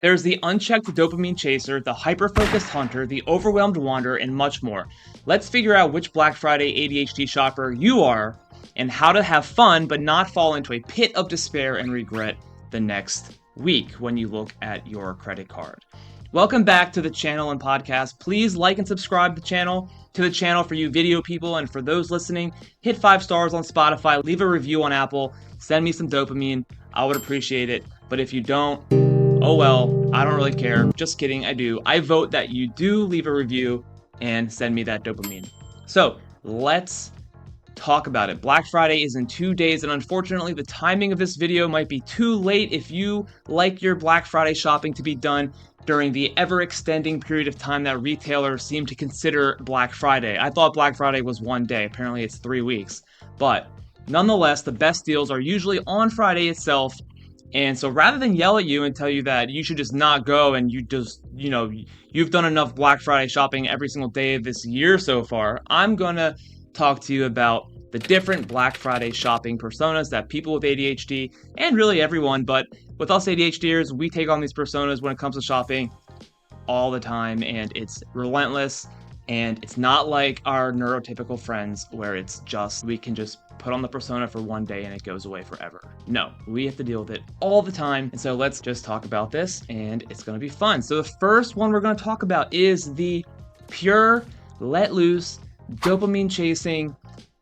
There's the unchecked Dopamine Chaser, the Hyperfocused Hunter, the Overwhelmed Wanderer, and much more. Let's figure out which Black Friday ADHD shopper you are and how to have fun but not fall into a pit of despair and regret the next week when you look at your credit card. Welcome back to the channel and podcast. Please like and subscribe to the channel for you video people, and for those listening, hit 5 stars on Spotify, leave a review on Apple, send me some dopamine. I would appreciate it. But if you don't, oh well, I don't really care. Just kidding, I do. I vote that you do leave a review and send me that dopamine. So let's talk about it. Black Friday is in 2 days, and unfortunately the timing of this video might be too late if you like your Black Friday shopping to be done during the ever-extending period of time that retailers seem to consider Black Friday. I thought Black Friday was 1 day. Apparently it's 3 weeks. But nonetheless, the best deals are usually on Friday itself. And so rather than yell at you and tell you that you should just not go and you've done enough Black Friday shopping every single day of this year so far, I'm going to talk to you about the different Black Friday shopping personas that people with ADHD, and really everyone, but with us ADHDers, we take on these personas when it comes to shopping all the time, and it's relentless, and it's not like our neurotypical friends where it's just, we can just put on the persona for 1 day and it goes away forever. No, we have to deal with it all the time, and so let's just talk about this, and it's going to be fun. So the first one we're going to talk about is the pure, let loose, dopamine chasing,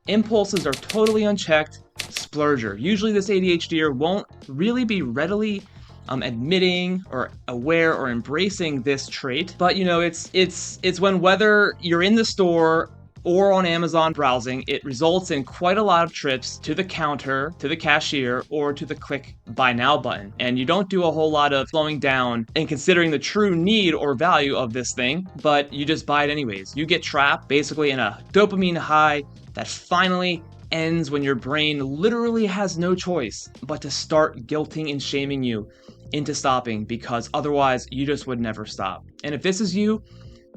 impulses are totally unchecked splurger. Usually this ADHDer won't really be readily admitting or aware or embracing this trait, but it's when, whether you're in the store or on Amazon browsing, it results in quite a lot of trips to the counter, to the cashier, or to the click buy now button. And you don't do a whole lot of slowing down and considering the true need or value of this thing, but you just buy it anyways. You get trapped basically in a dopamine high that finally ends when your brain literally has no choice but to start guilting and shaming you into stopping, because otherwise you just would never stop. And if this is you,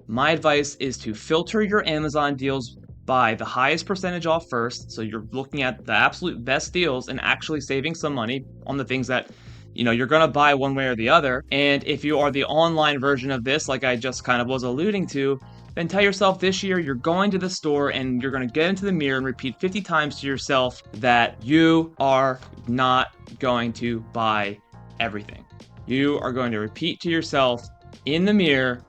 my advice is to filter your Amazon deals by the highest percentage off first. So you're looking at the absolute best deals and actually saving some money on the things that you're going to buy one way or the other. And if you are the online version of this, like I just kind of was alluding to, then tell yourself this year you're going to the store and you're going to get into the mirror and repeat 50 times to yourself that you are not going to buy everything. You are going to repeat to yourself in the mirror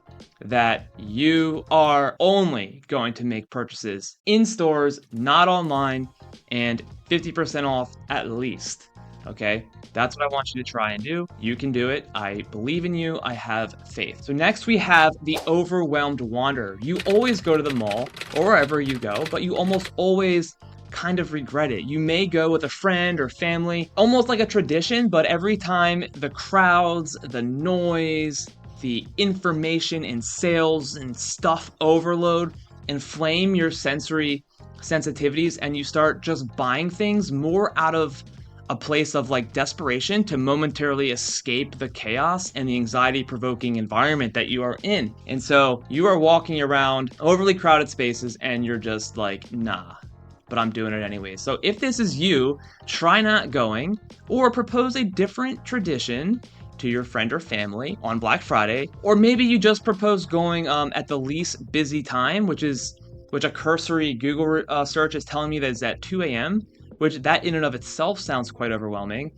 that you are only going to make purchases in stores, not online, and 50% off at least. Okay? That's what I want you to try and do. You can do it. I believe in you. I have faith. So next we have the Overwhelmed Wanderer. You always go to the mall or wherever you go, but you almost always kind of regret it. You may go with a friend or family, almost like a tradition, but every time the crowds, the noise, the information and sales and stuff overload inflame your sensory sensitivities, and you start just buying things more out of a place of like desperation to momentarily escape the chaos and the anxiety-provoking environment that you are in. And so you are walking around overly crowded spaces and you're just like, nah, but I'm doing it anyway. So if this is you, try not going, or propose a different tradition to your friend or family on Black Friday. Or maybe you just propose going at the least busy time, which a cursory Google search is telling me that is at 2 a.m., which that in and of itself sounds quite overwhelming.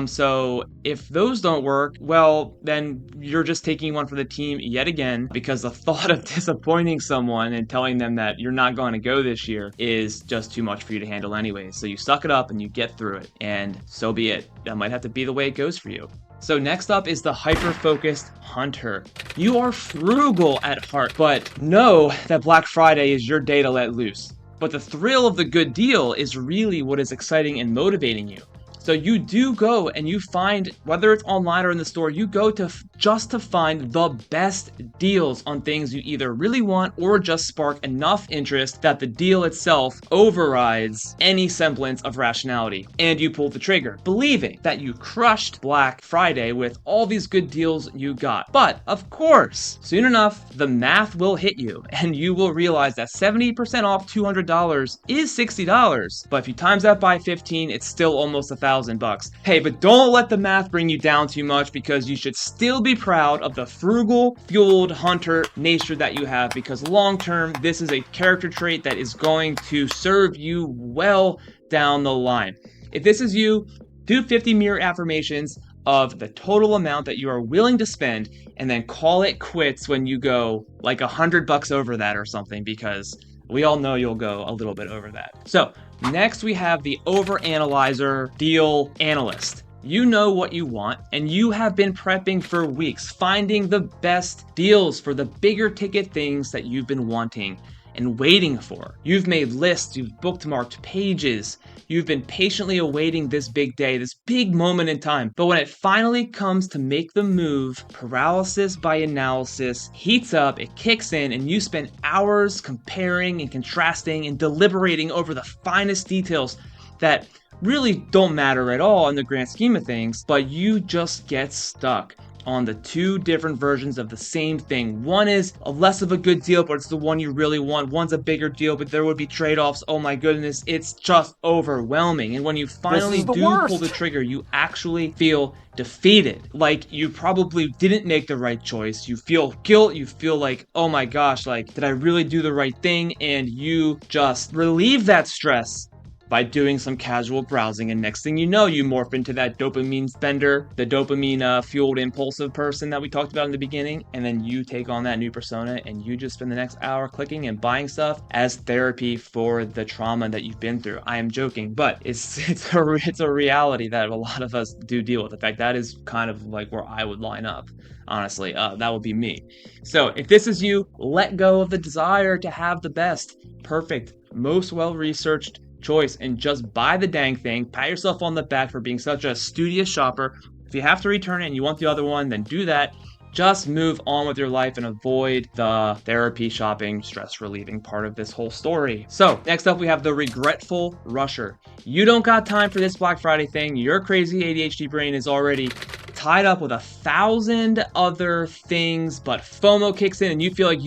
So if those don't work, well, then you're just taking one for the team yet again, because the thought of disappointing someone and telling them that you're not going to go this year is just too much for you to handle anyway. So you suck it up and you get through it, and so be it. That might have to be the way it goes for you. So next up is the Hyper-Focused Hunter. You are frugal at heart, but know that Black Friday is your day to let loose. But the thrill of the good deal is really what is exciting and motivating you. So you do go and you find, whether it's online or in the store, you go to just to find the best deals on things you either really want or just spark enough interest that the deal itself overrides any semblance of rationality. And you pull the trigger, believing that you crushed Black Friday with all these good deals you got. But of course, soon enough, the math will hit you and you will realize that 70% off $200 is $60. But if you times that by 15, it's still almost $1,000. $1,000. Hey, but don't let the math bring you down too much, because you should still be proud of the frugal, fueled hunter nature that you have, because long term, this is a character trait that is going to serve you well down the line. If this is you, do 50 mirror affirmations of the total amount that you are willing to spend, and then call it quits when you go like $100 over that or something, because we all know you'll go a little bit over that. So next we have the Over Analyzer Deal Analyst. You know what you want, and you have been prepping for weeks, finding the best deals for the bigger ticket things that you've been wanting and waiting for. You've made lists, you've bookmarked pages, you've been patiently awaiting this big day, this big moment in time. But when it finally comes to make the move, paralysis by analysis heats up, it kicks in, and you spend hours comparing and contrasting and deliberating over the finest details that really don't matter at all in the grand scheme of things, but you just get stuck on the two different versions of the same thing. One is a less of a good deal, but it's the one you really want. One's a bigger deal, but there would be trade-offs. Oh my goodness, it's just overwhelming. And when you finally pull the trigger, you actually feel defeated. Like you probably didn't make the right choice. You feel guilt. You feel like, oh my gosh, like, did I really do the right thing? And you just relieve that stress by doing some casual browsing, and next thing you know, you morph into that dopamine spender, the dopamine fueled impulsive person that we talked about in the beginning, and then you take on that new persona, and you just spend the next hour clicking and buying stuff as therapy for the trauma that you've been through. I am joking, but it's a reality that a lot of us do deal with. In fact, that is kind of like where I would line up. Honestly, that would be me. So if this is you, let go of the desire to have the best, perfect, most well-researched choice and just buy the dang thing. Pat yourself on the back for being such a studious shopper. If you have to return it and you want the other one, then do that. Just move on with your life and avoid the therapy shopping, stress relieving part of this whole story. So next up we have the Regretful Rusher. You don't got time for this Black Friday thing. Your crazy ADHD brain is already tied up with 1,000 other things, but FOMO kicks in and you feel like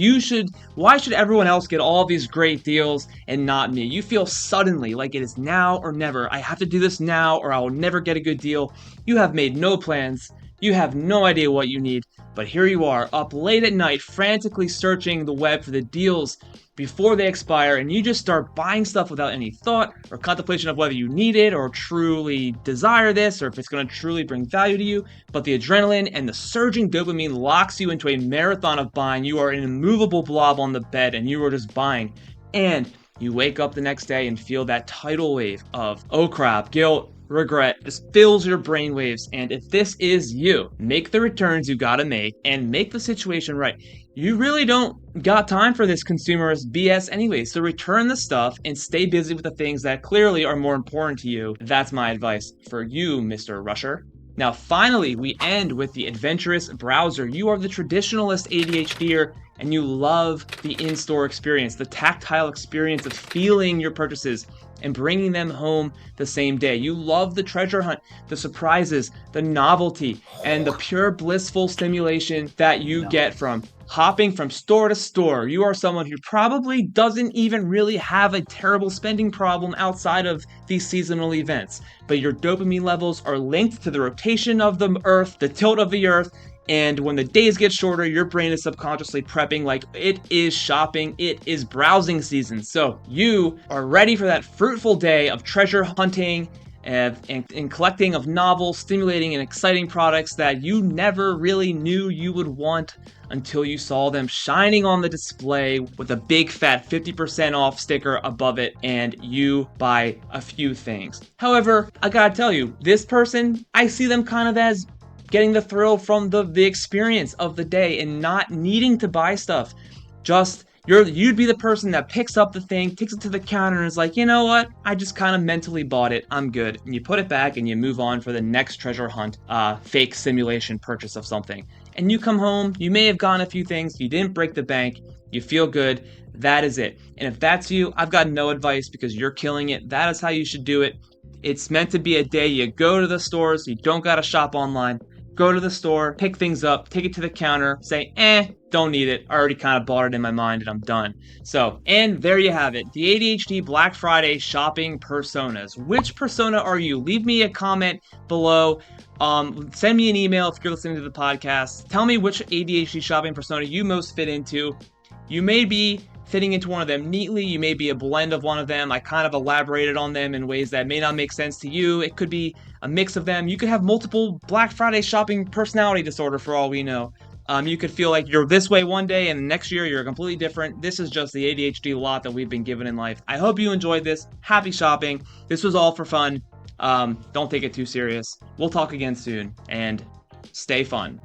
why should everyone else get all these great deals and not me? You feel suddenly like it is now or never. I have to do this now or I will never get a good deal. You have made no plans. You have no idea what you need, but here you are, up late at night, frantically searching the web for the deals before they expire, and you just start buying stuff without any thought or contemplation of whether you need it or truly desire this or if it's going to truly bring value to you. But the adrenaline and the surging dopamine locks you into a marathon of buying. You are an immovable blob on the bed and you are just buying. And you wake up the next day and feel that tidal wave of, oh crap, guilt, regret just fills your brainwaves. And if this is you, make the returns you gotta make and make the situation right. You really don't got time for this consumerist BS anyway, so return the stuff and stay busy with the things that clearly are more important to you. That's my advice for you, Mr. Rusher. Now finally, we end with the Adventurous Browser. You are the traditionalist ADHDer and you love the in-store experience, the tactile experience of feeling your purchases and bringing them home the same day. You love the treasure hunt, the surprises, the novelty, and the pure blissful stimulation that you get from hopping from store to store. You are someone who probably doesn't even really have a terrible spending problem outside of these seasonal events, but your dopamine levels are linked to the rotation of the earth, the tilt of the earth, and when the days get shorter, your brain is subconsciously prepping like it is shopping, it is browsing season. So you are ready for that fruitful day of treasure hunting and collecting of novel, stimulating, and exciting products that you never really knew you would want until you saw them shining on the display with a big fat 50% off sticker above it and you buy a few things. However, I gotta tell you, this person, I see them kind of as getting the thrill from the experience of the day and not needing to buy stuff. Just you'd be the person that picks up the thing, takes it to the counter, and is like, you know what? I just kind of mentally bought it. I'm good. And you put it back and you move on for the next treasure hunt, fake simulation purchase of something. And you come home, you may have gotten a few things, you didn't break the bank, you feel good. That is it. And if that's you, I've got no advice because you're killing it. That is how you should do it. It's meant to be a day you go to the stores, you don't gotta shop online. go to the store, pick things up, take it to the counter, say, don't need it. I already kind of bought it in my mind and I'm done. So, and there you have it. The ADHD Black Friday shopping personas. Which persona are you? Leave me a comment below. Send me an email if you're listening to the podcast. Tell me which ADHD shopping persona you most fit into. You may be fitting into one of them neatly. You may be a blend of one of them. I kind of elaborated on them in ways that may not make sense to you. It could be a mix of them. You could have multiple Black Friday shopping personality disorder for all we know. You could feel like you're this way one day and next year you're completely different. This is just the ADHD lot that we've been given in life. I hope you enjoyed this. Happy shopping. This was all for fun. Don't take it too serious. We'll talk again soon and stay fun.